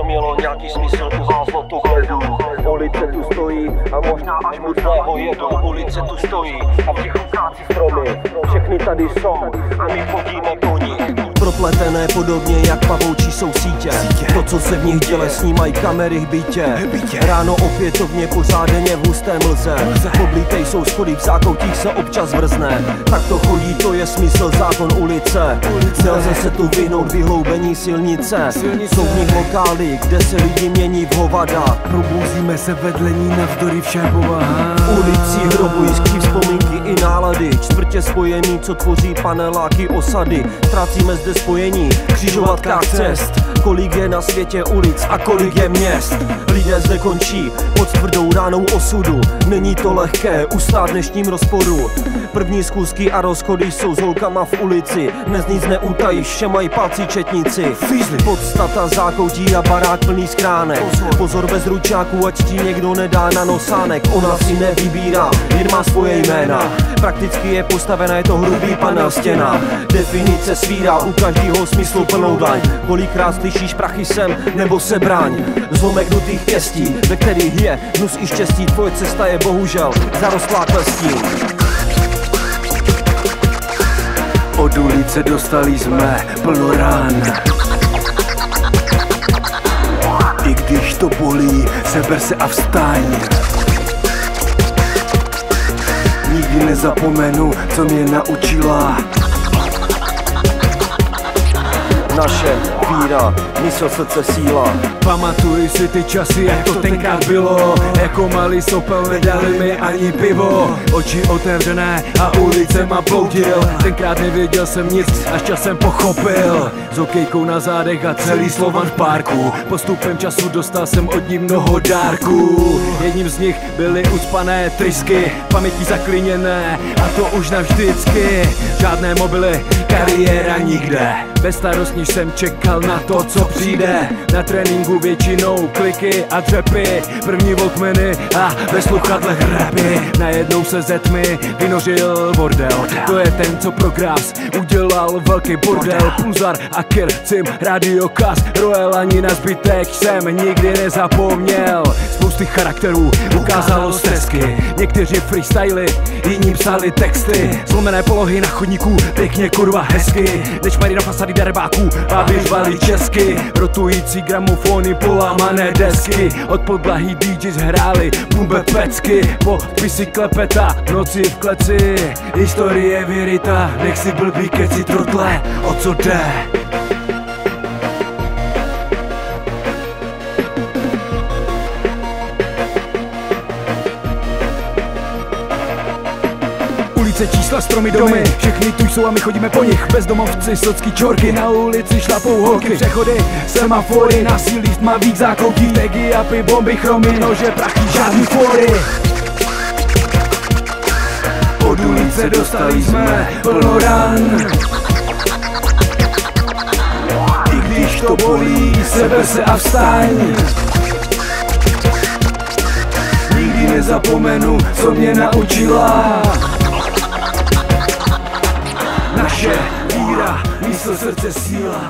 mělo nějaký smysl, uvázlo to v ledu. Ulice tu stojí a možná až moc zlého jedu. Ulice tu stojí a v tichu kácí stromy. Všechny tady jsou a my chodíme po nich. Propletené podobně jak pavoučí jsou sítě. To, co se v nich děle, snímají kamery v bytě. Ráno opětovně pořádeně v husté mlze. Poblítej jsou schody, v zákoutích se občas vrzne. Tak to chodí, to je smysl, zákon ulice. Nelze se tu vyhnout vyhloubení silnice. Jsou v nich lokály, kde se lidi mění v hovada. Probouzíme se vedlení navzdory všem povahám. Ulicí hrobují skří vzpomínky i nálady. Čtvrtě spojený, co tvoří paneláky osady. Ztrácíme zde spojení, křižovatkách cest. Kolik je na světě ulic a kolik je měst. Lidé zde končí pod tvrdou ránou osudu. Není to lehké ustát dnešním rozporu. První zkusky a rozchody jsou s holkama v ulici. Dnes nic neutajíš, vše mají palci četníci. Podstata zákoutí a barák plný skránek. Pozor bez ručáků, ať ti někdo nedá na nosánek. Ona si nevybírá, jen má svoje jména. Prakticky je postavená, je to hrubý panel stěna. Definice svírá u každého smyslu plnou dlaň. Kolikrát slyšíš prachy sem, nebo se bráň. Zlomek dutých pěstí, ve kterých je hnus i štěstí. Tvoje cesta je bohužel zarostlá klestí. Od ulice dostali jsme plno rán. I když to bolí, seber se a vstaň. Nikdy nezapomenu, co mě naučila naše víra, mysl, srdce, síla. Pamatuj si ty časy, jak to tenkrát bylo. Jako malý sopel nedali mi ani pivo. Oči otevřené a ulicema bloudil. Tenkrát nevěděl jsem nic, až časem pochopil. S okejkou na zádech a celý Slovan v parku. Postupem času dostal jsem od ní mnoho dárků. Jedním z nich byly ucpané trysky, paměti zaklíněné, a to už navždycky. Žádné mobily, kariéra nikde. Bezstarostně jsem čekal na to, co přijde. Na tréninku většinou kliky a dřepy. První walkmany a ve sluchadlech rapy. Najednou se ze tmy vynořil bordel. To je ten, co pro Grás udělal velký bordel. Pulzar a Kir, Cim, Radiokaz, Royal, ani na zbytek jsem nikdy nezapomněl. Spousty charakterů ukázalo stresky. Někteří freestyly, jiní psali texty. Zlomené polohy na chodníku, pěkně kurva hezky. Nečmary na fasady darebáků a vyřvali česky. Rotující gramofony, polamané desky. Od podlahy DJs hráli bumbe pecky. Podpisy klepeta, noci v kleci. Historie věrita, nech si blbý keci trotle, o co jde? Ulice, čísla, stromy, domy, všechny tu jsou a my chodíme po nich. Bezdomovci, socky, čorky, na ulici šlapou holky. Přechody, semafory, násilí, tmavých zákoutí. Tegy, apy, bomby, chromy, nože, prachy, žádný fóry. Od ulice dostali jsme plno ran. I když to bolí, seber se a vstaň. Nikdy nezapomenu, co mě naučila naše víra, mysl, srdce, síla.